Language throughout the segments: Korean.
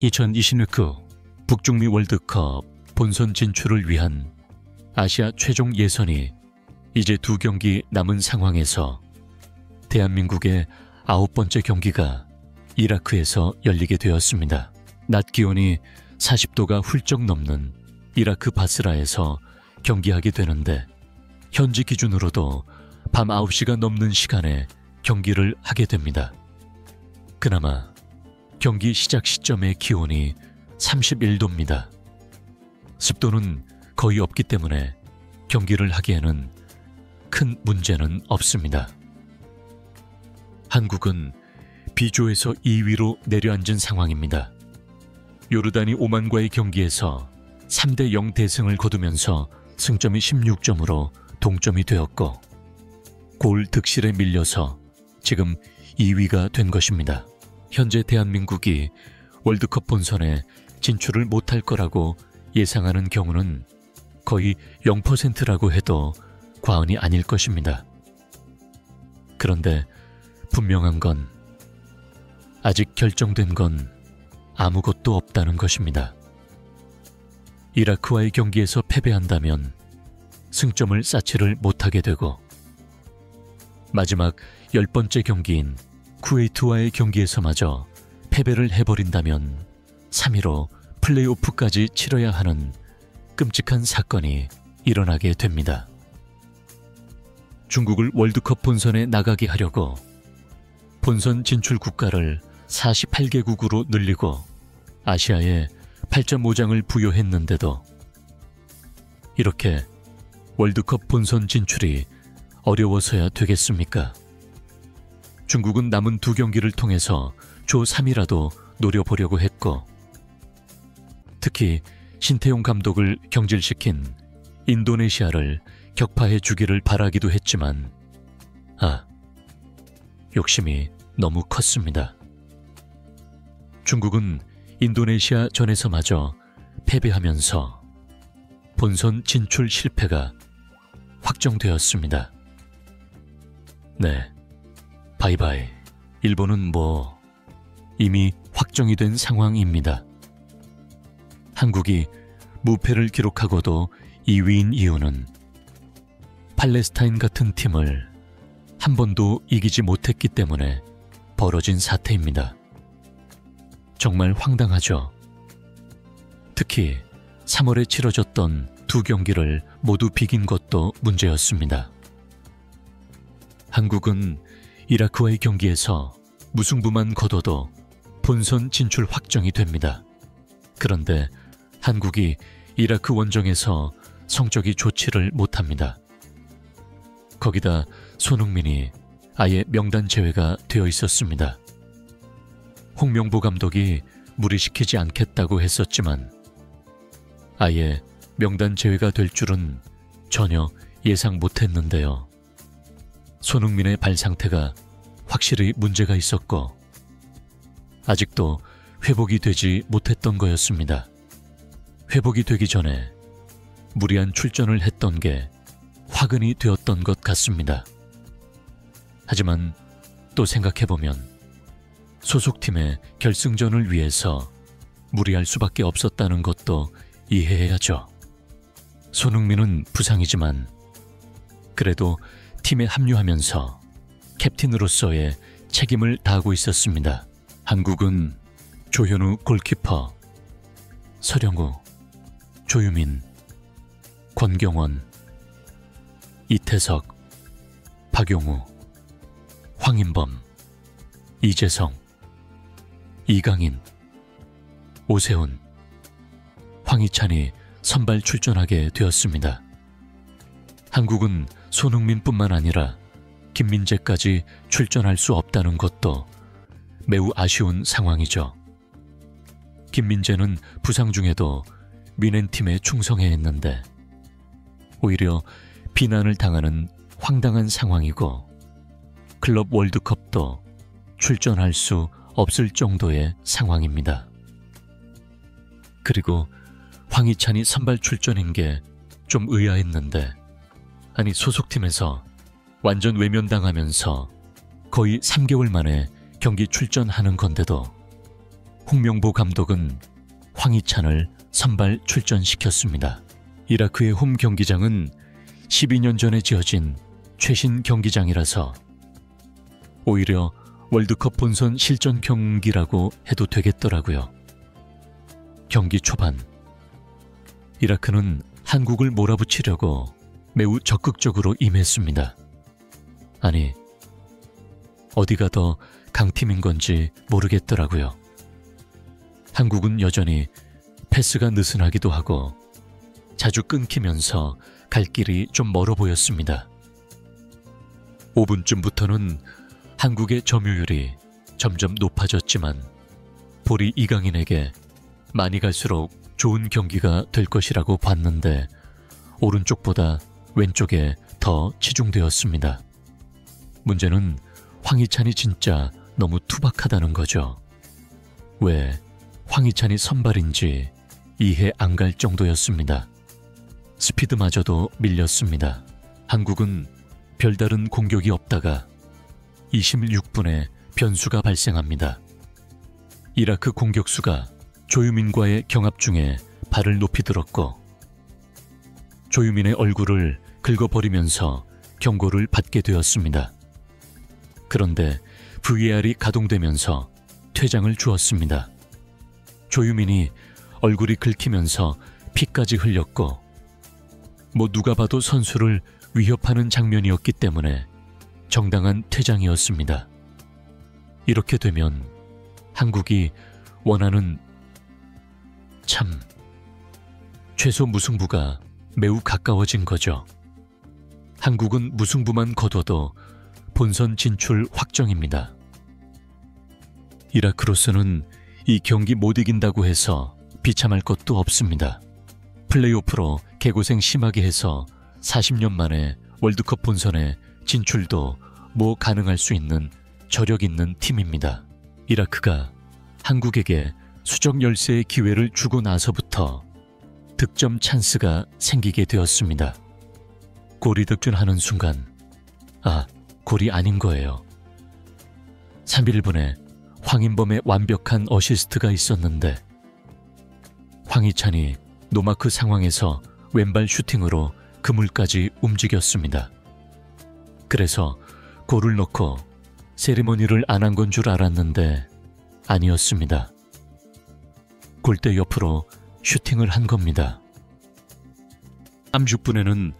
2026 북중미 월드컵 본선 진출을 위한 아시아 최종 예선이 이제 2경기 남은 상황에서 대한민국의 9번째 경기가 이라크에서 열리게 되었습니다. 낮 기온이 40도가 훌쩍 넘는 이라크 바스라에서 경기하게 되는데 현지 기준으로도 밤 9시가 넘는 시간에 경기를 하게 됩니다. 그나마 경기 시작 시점의 기온이 31도입니다. 습도는 거의 없기 때문에 경기를 하기에는 큰 문제는 없습니다. 한국은 B조에서 2위로 내려앉은 상황입니다. 요르단이 오만과의 경기에서 3대0 대승을 거두면서 승점이 16점으로 동점이 되었고 골 득실에 밀려서 지금 2위가 된 것입니다. 현재 대한민국이 월드컵 본선에 진출을 못할 거라고 예상하는 경우는 거의 0%라고 해도 과언이 아닐 것입니다. 그런데 분명한 건 아직 결정된 건 아무것도 없다는 것입니다. 이라크와의 경기에서 패배한다면 승점을 쌓지를 못하게 되고 마지막 10번째 경기인 쿠웨이트와의 경기에서마저 패배를 해버린다면 3위로 플레이오프까지 치러야 하는 끔찍한 사건이 일어나게 됩니다. 중국을 월드컵 본선에 나가게 하려고 본선 진출 국가를 48개국으로 늘리고 아시아에 8.5장을 부여했는데도 이렇게 월드컵 본선 진출이 어려워서야 되겠습니까? 중국은 남은 2경기를 통해서 조 3위라도 노려보려고 했고 특히 신태용 감독을 경질시킨 인도네시아를 격파해 주기를 바라기도 했지만 욕심이 너무 컸습니다. 중국은 인도네시아 전에서마저 패배하면서 본선 진출 실패가 확정되었습니다. 네, 바이바이. 일본은 이미 확정이 된 상황입니다. 한국이 무패를 기록하고도 2위인 이유는 팔레스타인 같은 팀을 한 번도 이기지 못했기 때문에 벌어진 사태입니다. 정말 황당하죠. 특히 3월에 치러졌던 2경기를 모두 비긴 것도 문제였습니다. 한국은 이라크와의 경기에서 무승부만 거둬도 본선 진출 확정이 됩니다. 그런데 한국이 이라크 원정에서 성적이 좋지를 못합니다. 거기다 손흥민이 아예 명단 제외가 되어 있었습니다. 홍명보 감독이 무리시키지 않겠다고 했었지만 아예 명단 제외가 될 줄은 전혀 예상 못했는데요. 손흥민의 발 상태가 확실히 문제가 있었고 아직도 회복이 되지 못했던 거였습니다. 회복이 되기 전에 무리한 출전을 했던 게 화근이 되었던 것 같습니다. 하지만 또 생각해보면 소속팀의 결승전을 위해서 무리할 수밖에 없었다는 것도 이해해야죠. 손흥민은 부상이지만 그래도 팀에 합류하면서 캡틴으로서의 책임을 다하고 있었습니다. 한국은 조현우 골키퍼, 서령우, 조유민, 권경원, 이태석, 박용우, 황인범, 이재성, 이강인, 오세훈, 황희찬이 선발 출전하게 되었습니다. 한국은 손흥민뿐만 아니라 김민재까지 출전할 수 없다는 것도 매우 아쉬운 상황이죠. 김민재는 부상 중에도 미넨팀에 충성해야 했는데 오히려 비난을 당하는 황당한 상황이고 클럽 월드컵도 출전할 수 없을 정도의 상황입니다. 그리고 황희찬이 선발 출전인 게 좀 의아했는데 아니 소속팀에서 완전 외면당하면서 거의 3개월 만에 경기 출전하는 건데도 홍명보 감독은 황희찬을 선발 출전시켰습니다. 이라크의 홈 경기장은 12년 전에 지어진 최신 경기장이라서 오히려 월드컵 본선 실전 경기라고 해도 되겠더라고요. 경기 초반, 이라크는 한국을 몰아붙이려고 매우 적극적으로 임했습니다. 아니, 어디가 더 강팀인 건지 모르겠더라고요. 한국은 여전히 패스가 느슨하기도 하고 자주 끊기면서 갈 길이 좀 멀어 보였습니다. 5분쯤부터는 한국의 점유율이 점점 높아졌지만 볼이 이강인에게 많이 갈수록 좋은 경기가 될 것이라고 봤는데 오른쪽보다 왼쪽에 더 치중되었습니다. 문제는 황희찬이 진짜 너무 투박하다는 거죠. 왜 황희찬이 선발인지 이해 안 갈 정도였습니다. 스피드마저도 밀렸습니다. 한국은 별다른 공격이 없다가 26분에 변수가 발생합니다. 이라크 공격수가 조유민과의 경합 중에 발을 높이 들었고 조유민의 얼굴을 긁어버리면서 경고를 받게 되었습니다. 그런데 VAR이 가동되면서 퇴장을 주었습니다. 조유민이 얼굴이 긁히면서 피까지 흘렸고 누가 봐도 선수를 위협하는 장면이었기 때문에 정당한 퇴장이었습니다. 이렇게 되면 한국이 원하는 최소 무승부가 매우 가까워진 거죠. 한국은 무승부만 거둬도 본선 진출 확정입니다. 이라크로서는 이 경기 못 이긴다고 해서 비참할 것도 없습니다. 플레이오프로 개고생 심하게 해서 40년 만에 월드컵 본선에 진출도 가능할 수 있는 저력 있는 팀입니다. 이라크가 한국에게 수적 열세의 기회를 주고 나서부터 득점 찬스가 생기게 되었습니다. 골이 득점하는 순간 골이 아닌 거예요. 31분에 황인범의 완벽한 어시스트가 있었는데 황희찬이 노마크 상황에서 왼발 슈팅으로 그물까지 움직였습니다. 그래서 골을 넣고 세리머니를 안 한 건 줄 알았는데 아니었습니다. 골대 옆으로 슈팅을 한 겁니다. 30분에는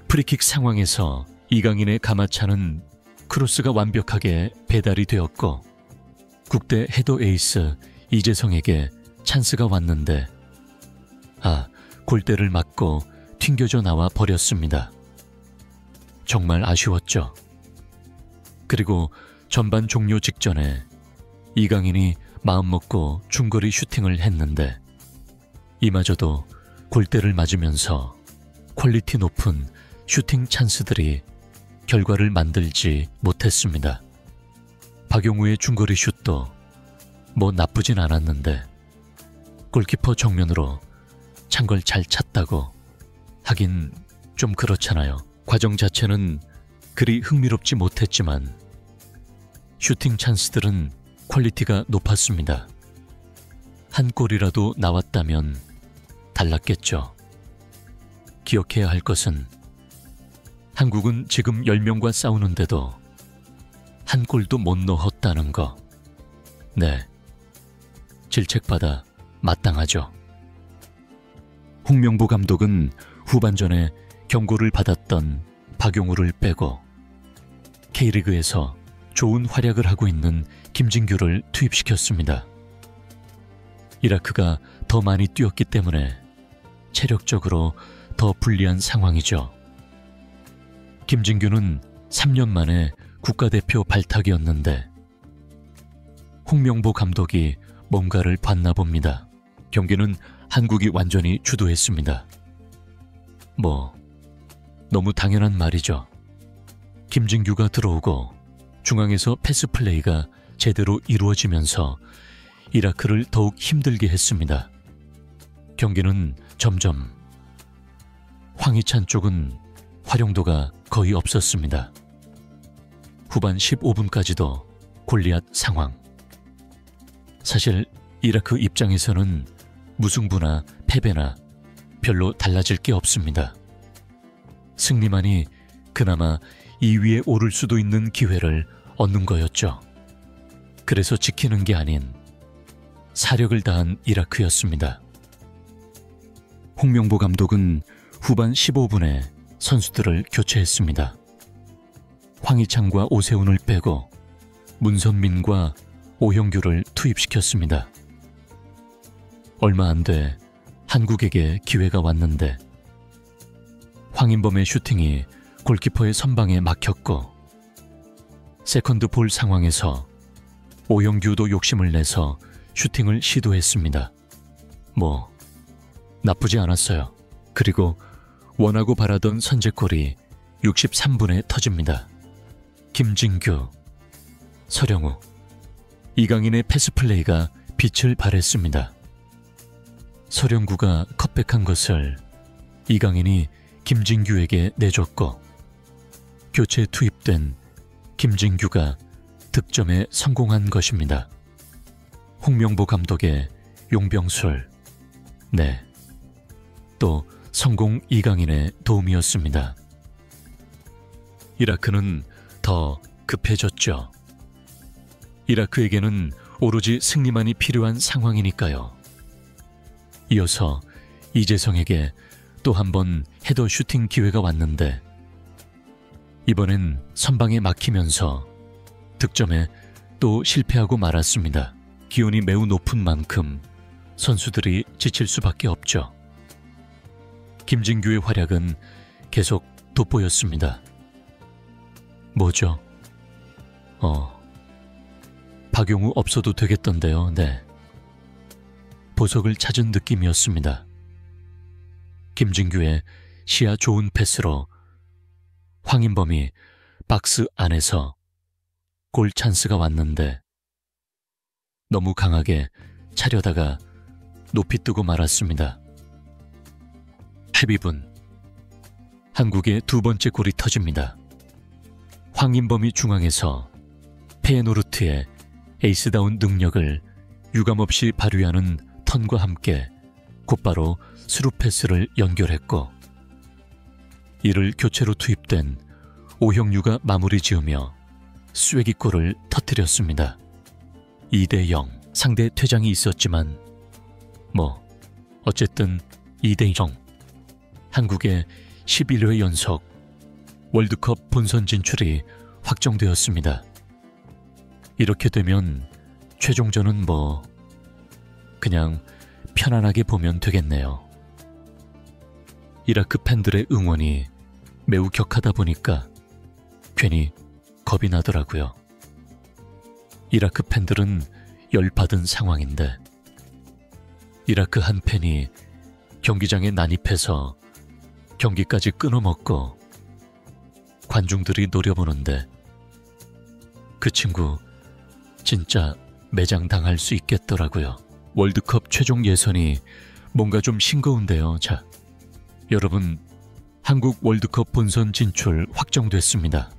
프리킥 상황에서 이강인의 가마차는 크로스가 완벽하게 배달이 되었고 국대 헤더 에이스 이재성에게 찬스가 왔는데 골대를 맞고 튕겨져 나와 버렸습니다. 정말 아쉬웠죠. 그리고 전반 종료 직전에 이강인이 마음먹고 중거리 슈팅을 했는데 이마저도 골대를 맞으면서 퀄리티 높은 슈팅 찬스들이 결과를 만들지 못했습니다. 박용우의 중거리 슛도 나쁘진 않았는데 골키퍼 정면으로 찬 걸 잘 찼다고 하긴 좀 그렇잖아요. 과정 자체는 그리 흥미롭지 못했지만 슈팅 찬스들은 퀄리티가 높았습니다. 한 골이라도 나왔다면 달랐겠죠. 기억해야 할 것은 한국은 지금 10명과 싸우는데도 한 골도 못 넣었다는 거. 네, 질책받아 마땅하죠. 홍명보 감독은 후반전에 경고를 받았던 박용우를 빼고 K리그에서 좋은 활약을 하고 있는 김진규를 투입시켰습니다. 이라크가 더 많이 뛰었기 때문에 체력적으로 더 불리한 상황이죠. 김진규는 3년 만에 국가대표 발탁이었는데 홍명보 감독이 뭔가를 봤나 봅니다. 경기는 한국이 완전히 주도했습니다. 너무 당연한 말이죠. 김진규가 들어오고 중앙에서 패스 플레이가 제대로 이루어지면서 이라크를 더욱 힘들게 했습니다. 경기는 점점 황희찬 쪽은 활용도가 거의 없었습니다. 후반 15분까지도 골리앗 상황. 사실 이라크 입장에서는 무승부나 패배나 별로 달라질 게 없습니다. 승리만이 그나마 2위에 오를 수도 있는 기회를 얻는 거였죠. 그래서 지키는 게 아닌 사력을 다한 이라크였습니다. 홍명보 감독은 후반 15분에 선수들을 교체했습니다. 황희찬과 오세훈을 빼고 문선민과 오형규를 투입시켰습니다. 얼마 안 돼 한국에게 기회가 왔는데 황인범의 슈팅이 골키퍼의 선방에 막혔고 세컨드 볼 상황에서 오형규도 욕심을 내서 슈팅을 시도했습니다. 뭐 나쁘지 않았어요. 그리고 원하고 바라던 선제골이 63분에 터집니다. 김진규, 서령우, 이강인의 패스플레이가 빛을 발했습니다. 서령구가 컵백한 것을 이강인이 김진규에게 내줬고 교체 투입된 김진규가 득점에 성공한 것입니다. 홍명보 감독의 용병술, 네, 또 성공 이강인의 도움이었습니다. 이라크는 더 급해졌죠. 이라크에게는 오로지 승리만이 필요한 상황이니까요. 이어서 이재성에게 또 한 번 헤더 슈팅 기회가 왔는데 이번엔 선방에 막히면서 득점에 또 실패하고 말았습니다. 기온이 매우 높은 만큼 선수들이 지칠 수밖에 없죠. 김진규의 활약은 계속 돋보였습니다. 뭐죠? 박용우 없어도 되겠던데요. 네. 보석을 찾은 느낌이었습니다. 김진규의 시야 좋은 패스로 황인범이 박스 안에서 골 찬스가 왔는데 너무 강하게 차려다가 높이 뜨고 말았습니다. 12분, 한국의 두 번째 골이 터집니다. 황인범이 중앙에서 페에노르트의 에이스다운 능력을 유감없이 발휘하는 턴과 함께 곧바로 스루 패스를 연결했고 이를 교체로 투입된 오형유가 마무리 지으며 쐐기골을 터뜨렸습니다. 2대0, 상대 퇴장이 있었지만 어쨌든 2대0, 한국의 11회 연속 월드컵 본선 진출이 확정되었습니다. 이렇게 되면 최종전은 그냥 편안하게 보면 되겠네요. 이라크 팬들의 응원이 매우 격하다 보니까 괜히 겁이 나더라고요. 이라크 팬들은 열받은 상황인데 이라크 한 팬이 경기장에 난입해서 경기까지 끊어먹고 관중들이 노려보는데 그 친구 진짜 매장당할 수 있겠더라고요. 월드컵 최종 예선이 뭔가 좀 싱거운데요. 자, 여러분, 한국 월드컵 본선 진출 확정됐습니다.